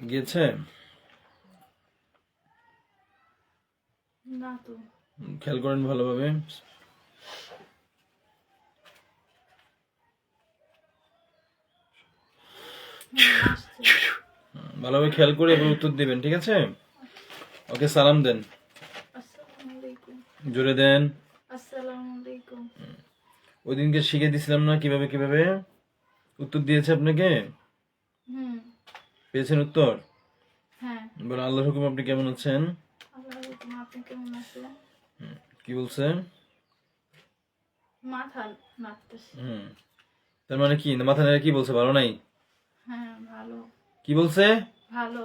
গিয়েছে? না তো। খেয়াল করেন ভালোভাবে। আসছে। ভালোভাবে খেয়াল করে এবার উত্তর দিবেন, ঠিক আছে? ওকে, সালাম দেন। আসসালামু আলাইকুম। জোরে দেন। আসসালামু আলাইকুম। ওই দিনকে শিখে দিছিলাম না কিভাবে কিভাবে উত্তর দিয়েছে আপনাকে? হুম। পেয়েছেন উত্তর? হ্যাঁ। বলে আল্লাহর হুকুম আপনি কেমন আছেন? আল্লাহর হুকুম, আপনি কেমন আছেন? কি বলছে? মাথা নাড়তেছে। তার মানে কি মাথা নেড়ে কি বলছে? ভালো নাই? হ্যাঁ, ভালো। কি বলছে? ভালো।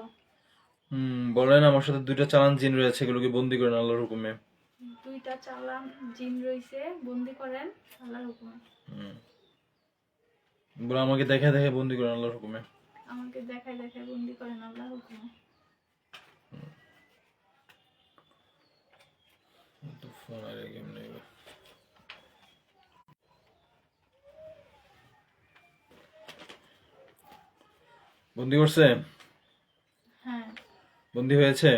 বলেন আমার সাথে 2টা চালান জিন রয়েছে, এগুলোকে বন্দি করেন আল্লাহর হুকুমে। 2টা চালান জিন রইছে, বন্দি করেন আল্লাহর হুকুমে। বলে আমাকে দেখে দেখে বন্দি করেন আল্লাহর হুকুমে। আমাকে দেখায় দেখায় বন্দি করেন আল্লাহর হুকুমে। ফোন আর গেম নেই। বন্দি করছে? হ্যাঁ। বন্দি হয়েছে?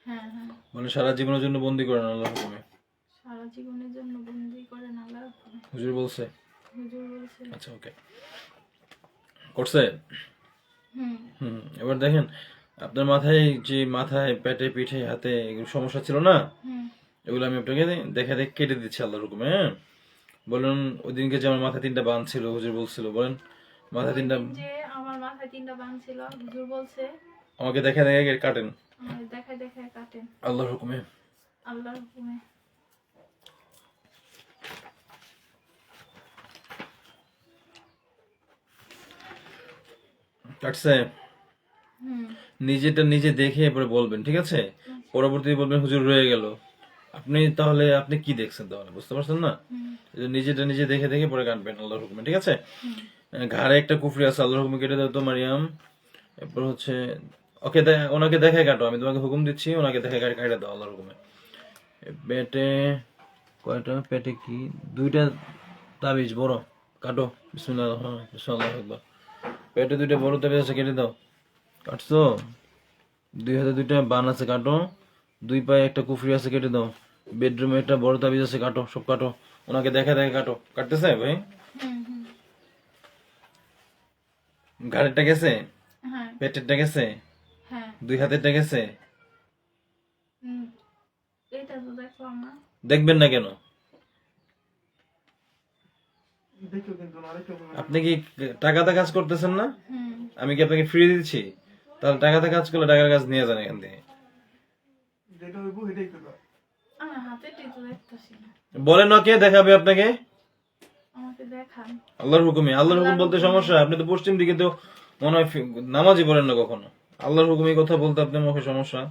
হ্যাঁ। হ্যাঁ। মানে সারা জীবনের জন্য বন্দি করেন আল্লাহর হুকুমে। সারা জীবনের জন্য বন্দি করেন আল্লাহর হুকুমে। হুজুর বলছে? হুজুর বলছে। আচ্ছা, ওকে। করছে? এবার দেখেন, আপনার মাথায় যে মাথায় পেটে পিঠে হাতে এগুলো সমস্যা ছিল না, এগুলো আমি আপনাকে দেখা দেখে কেটে দিচ্ছি আল্লাহর হুকুমে। হ্যাঁ, বলুন ওই দিনকে যে আমার মাথায় 3টা বান ছিল, হুজুর বলছিল, বলেন মাথায় 3টা। যে আমার মাথায় 3টা বান ছিল, হুজুর বলছে আমাকে দেখা দেখে কাটেন আমাকে দেখায় দেখায় কাটেন আল্লাহর হুকুমে। আল্লাহর হুকুমে। কাটছে? নিজেটা নিজে দেখে এরপরে বলবেন, ঠিক আছে? পরবর্তীতে বলবেন হুজুর রয়ে গেল। আপনি তাহলে আপনি কি দেখছেন তাহলে, বুঝতে পারছেন না? নিজেটা নিজে দেখে দেখে পরে কাটবেন আল্লাহর হুকুমে, ঠিক আছে? ঘাড়ে একটা কুফরি আছে, আল্লাহর হুকুমে কেটে দাও তো মারিয়াম। এরপর হচ্ছে ওকে ওনাকে দেখায় কাটো, আমি তোমাকে হুকুম দিচ্ছি, ওনাকে দেখে কাটে দাও আল্লাহর হুকুমে। পেটে কয়টা? পেটে কি 2টা তাবিজ বড়, কাটো। বিসমিল্লাহ বিসমিল্লাহ আকবার। পেটে 2টা বড় তাবিজ আছে, কেটে দাও। কাটছো? 2 হাতে 2টা বান আছে, কাটো। 2 পায়ে একটা কুফরি আছে, কেটে দাও। বেডরুমে একটা বড় তাবিজ আছে, কাটো, সব কাটো। ওনাকে দেখে দেখে কাটো। কাটতেছে ভাই? ঘাড়েরটা গেছে? পেটেরটা গেছে? 2 হাতেরটা গেছে? এটা তো দেখলাম না। দেখবেন না কেন? আপনি কি টাকাতে কাজ করতেছেন না? আমি কি আপনাকে ফ্রি দিচ্ছি? তাহলে টাকাতে কাজ করলে টাকার কাজ নিয়ে যান এখান থেকে। আমার হাতে তো দেখতেছি না। বলেন না, কে দেখাবে আপনাকে? আমাকে দেখান আল্লাহর হুকুমে। আল্লাহর হুকুম বলতে সমস্যা? আপনি তো পশ্চিম দিকে তো মনে হয় নামাজই পড়েন না কখনো। আল্লাহর হুকুমে কথা বলতে আপনার মুখে সমস্যা?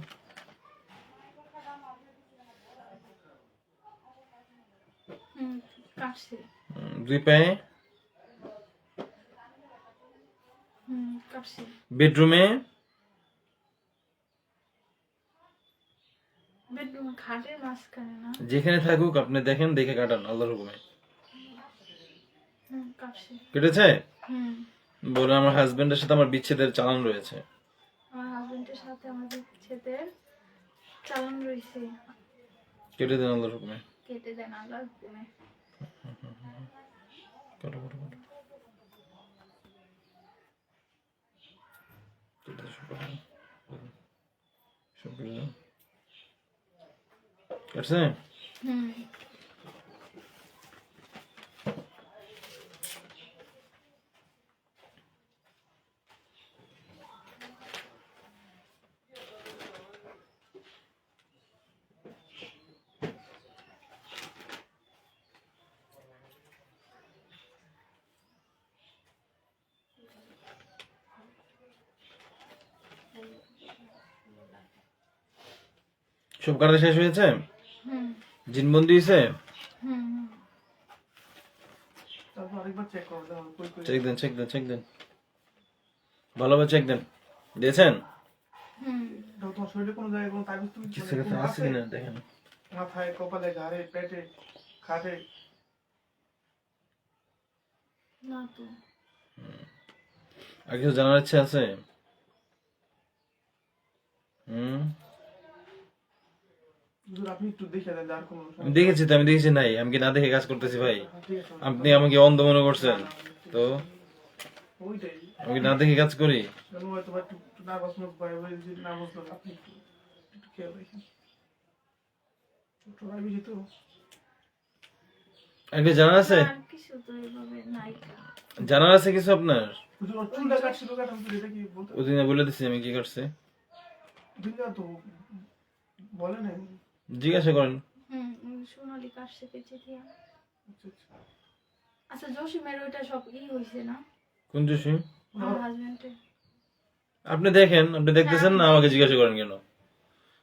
কাটছে। 2 পায়ে? কাটছে। বেডরুমে? বেডরুম খাটের মাঝখানে না? যেখানে থাকুক আপনি দেখেন, দেখে কাটান আল্লাহর হুকুমে। কাটছে। কেটেছে? বলে আমার হাজবেন্ডের সাথে আমার বিচ্ছেদের চালান রয়েছে। আমার হাজবেন্ডের সাথে আমার বিচ্ছেদের চালান রয়েছে। কেটে দেন আল্লাহর হুকুমে। কেটে দেন আল্লাহর হুকুমে। কাটো কাটো কাটো। কেটে সব কাটো। সব কেটে দাও। কাটছে? সব কাটা শেষ হয়েছে? জিনবন্দি হয়েছে? চেক দেন, চেক দেন, চেক দেন, ভালোভাবে চেক দেন। দিয়েছেন? কিছু কিছু আছে কিনা দেখেন। মাথায়, কপালে, ঘাড়ে, পেটে, খাটে। না তো। আর কিছু জানার ইচ্ছে আছে? হুম, হুজুর আপনি একটু দেখে দেন আর কোনো আমি দেখেছি তো, আমি দেখেছি নাই, আমি কি না দেখে কাজ করতেছি ভাই? ঠিক আছে আপনি আমাকে অন্ধ মনে করছেন তো? ওইটাই আমি কি না দেখে কাজ করি? আমি হয়তো বা একটু নার্ভাস মুখ বাইরে যে নার্ভাস লোক আপনি একটু একটু খেয়াল রাখেন ছোট ভাই বুঝি তো আর কি জানা আছে? আর কিছু তো এভাবে নাই। জানার আছে কিছু আপনার? হুজুর ওর চুলটা কাটছিল কাটাম ছিল এটা কি বলতে ওদিনে বলে দিচ্ছি আমি কি করছে, দুনিয়া তো বলে নাই জিজ্ঞাসা করেন। সোনালি কাটছে পেঁচে দিয়া। আচ্ছা আচ্ছা আচ্ছা জসিমের ওইটা সব হয়েছে না কোন জসিম? আমার হাজবেন্ডের? আপনি দেখেন, আপনি দেখতেছেন না, আমাকে জিজ্ঞাসা করেন কেন?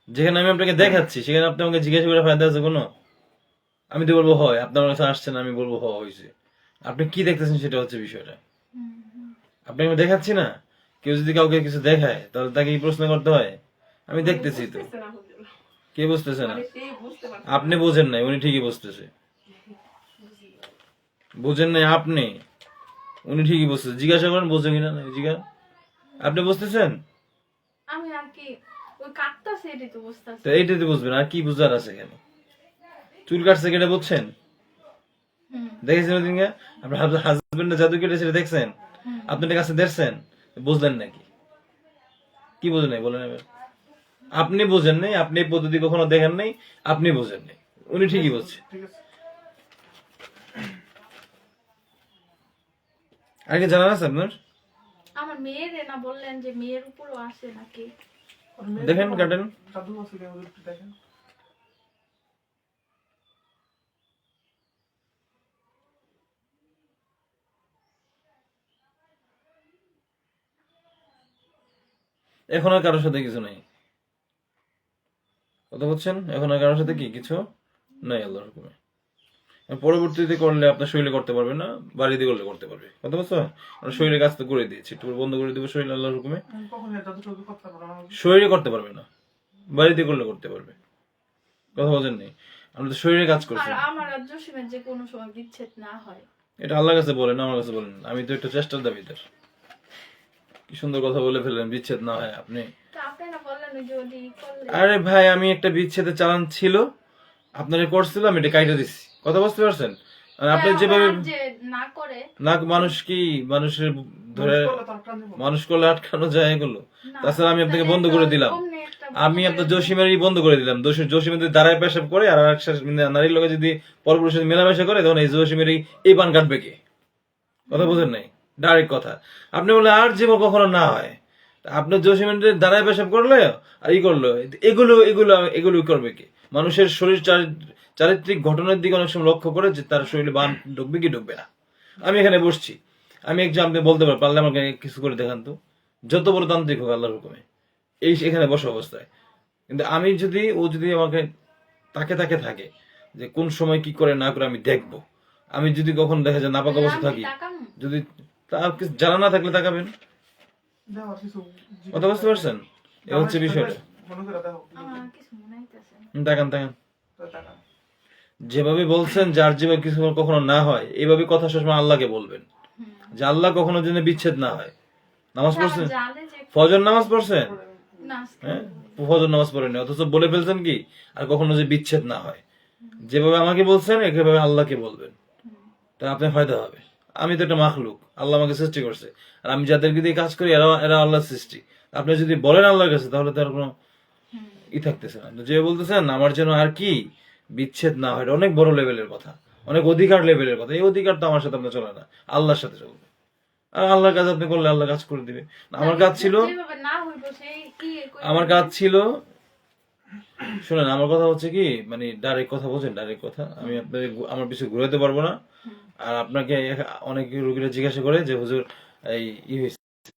যেখানে আমি আপনাকে দেখাচ্ছি সেখানে আপনি আমাকে জিজ্ঞাসা করে ফায়দা আছে কোনো? আমি তো বলবো হয়, আপনি আমার কাছে আসছেন, আমি বলবো হয়েছে। আপনি কি দেখতেছেন সেটা হচ্ছে বিষয়টা। আপনাকে আমি দেখাচ্ছি না, কেউ যদি কাউকে কিছু দেখায় তাহলে তাকে এই প্রশ্ন করতে হয়? আমি দেখতেছি তো। কে বুঝতেছে না? আপনি বোঝেন নাই, উনি ঠিকই বুঝতেছে। বুঝেন নাই আপনি, উনি ঠিকই বুঝতেছে। জিজ্ঞাসা করেন বোঝে কিনা, না জিজ্ঞাসা। আপনি বুঝতেছেন আমি আর কি ওই কাটতাছে এটাই তো বুঝতাছি। তো, এইটাতে বুঝবেন। আর কি বুঝার আছে এখানে? চুল কাটছে কেটে বুঝছেন? দেখেছেন ওদিনকে আপনার হাজবেন্ডের জাদু কেটে সেটা দেখছেন? আপনি এটা কাছে দেখছেন, বুঝলেন নাকি? কি বুঝলেন নাই বলেন এবার? আপনি বুঝেন নাই, আপনি এই পদ্ধতি কখনো দেখেন নাই, আপনি বুঝেন নাই, উনি ঠিকই বলছে। ঠিক আছে আর কি জানার আছে আপনার? আমার মেয়ের না বললেন যে মেয়ের উপরও আসে নাকি? আর মেয়ের দেখেন কোনো কাটেন। জাদু আছে কি হুজুর একটু দেখেন এখন আর কারোর সাথে কিছু নাই, কথা বলছেন? এখন আর কারোর সাথে কি কিছু নাই আল্লাহর হুকুমে। পরবর্তীতে করলে আপনার শরীরে করতে পারবে না, বাড়িতে করলে করতে পারবে, কথা বলছো? আমরা শরীরে কাজ তো করে দিয়েছি, একটু পরে বন্ধ করে দিব শরীর আল্লাহর হুকুমে। আমি কখন এর জাদু টাদু করতে পারবো না শরীরে করতে পারবে না, বাড়িতে করলে করতে পারবে, কথা বলছেন নেই? আমরা তো শরীরে কাজ করছি। আর আমার আর জসিমের যে কোনো সময় বিচ্ছেদ না হয়। এটা আল্লাহর কাছে বলেন, আমার কাছে বলেন। আমি তো একটু চেষ্টার দাবিদার। কি সুন্দর কথা বলে ফেললেন, বিচ্ছেদ না হয় আপনি। তো আপনি না বললেন ওই যে ওটি করলে। আরে ভাই, আমি একটা বিচ্ছেদের চালান ছিল, আপনারে করছিল, আমি এটা কাইটা দিচ্ছি, কথা বুঝতে পারছেন? আর আপনি যেভাবে আর যে না করে না, মানুষ কি মানুষের ধরে করলে তার কান দিব মানুষ করলে আটকানো যায় এগুলো? না, তাছাড়া আমি আপনাকে বন্ধ তাহলে করে তো দিলাম। অমনি একটা আমি আপনার জসিমেরই বন্ধ করে দিলাম। জসিমের যদি দাঁড়ায় পেশাব করে আর নারীর লোকে যদি পরপুরুষের সাথে মেলামেশা করে, তখন এই জসিমের এই পান কাটবে কে? কথা বুঝেন নাই? ডাইরেক্ট কথা। আপনি বলে আর জীবন কখনো না হয়, আপনার জসিমের দাঁড়ায় পেশাব করলে আর ই করলো, এগুলো এগুলো এগুলো করবে কে? মানুষের শরীর চারিত্রিক ঘটনার দিকে অনেক সময় লক্ষ্য করে যে তার শরীরে বান ঢুকবে কি ঢুকবে না। আমি এখানে বসছি, আমি একজন আপনি বলতে পারলে আমাকে কিছু করে দেখান তো, যত বড় তান্ত্রিক হোক আল্লাহর হুকুমে, এই এখানে বসা অবস্থায়। কিন্তু আমি যদি ও যদি আমাকে তাকে তাকে থাকে যে কোন সময় কি করে না করে আমি দেখবো, আমি যদি কখন দেখা যায় নাপাক অবস্থা থাকি, যদি তার কিছু জানা না থাকলে তাকাবেন, দেখো কিছু কথা বুঝতে পারছেন? এ হচ্ছে বিষয়টা। মনে করে দেখো আমার আর কিছু মনে হইতেছে না। তাকান তাকান। তো টাকা যেভাবে বলছেন যার জীবনে কিছু কখনো না হয়, এইভাবে কথা সবসময় আল্লাহকে বলবেন যে আল্লাহ কখনো যেন বিচ্ছেদ না হয়। নামাজ পড়ছেন? জানে যে ফজর নামাজ পড়ছেন? না হ্যাঁ, ফজর নামাজ পড়েনি, অথচ বলে ফেলছেন কি আর কখনো যে বিচ্ছেদ না হয়। যেভাবে আমাকে বলছেন একইভাবে আল্লাহকে বলবেন, তা আপনার ফায়দা হবে। আমি তো একটা মাখলুক, আল্লাহ আমাকে সৃষ্টি করছে, আর আমি যাদেরকে দিয়ে কাজ করি এরা এরা আল্লাহর সৃষ্টি। আপনি যদি বলেন আল্লাহর কাছে, তাহলে তার কোনো ই থাকতেছে না। যে বলতেছেন আমার যেন আর কি বিচ্ছেদ না হয়, এটা অনেক বড় লেভেলের কথা, অনেক অধিকার লেভেলের কথা। এই অধিকার তো আমার সাথে আপনার চলে না, আল্লাহর সাথে চলবে। আর আল্লাহর কাজ আপনি করলে আল্লাহ কাজ করে দিবে। আমার কাজ ছিল, যেভাবে না হইব সেই কি আমার কাজ ছিল, শুনেন আমার কথা হচ্ছে কি, মানে ডাইরেক্ট কথা বলছেন, ডাইরেক্ট কথা। আমি আপনাদের আমার পিছু ঘুরাতে পারবো না। আর আপনাকে অনেক রোগীরা জিজ্ঞাসা করে যে হুজুর এই ই হয়েছে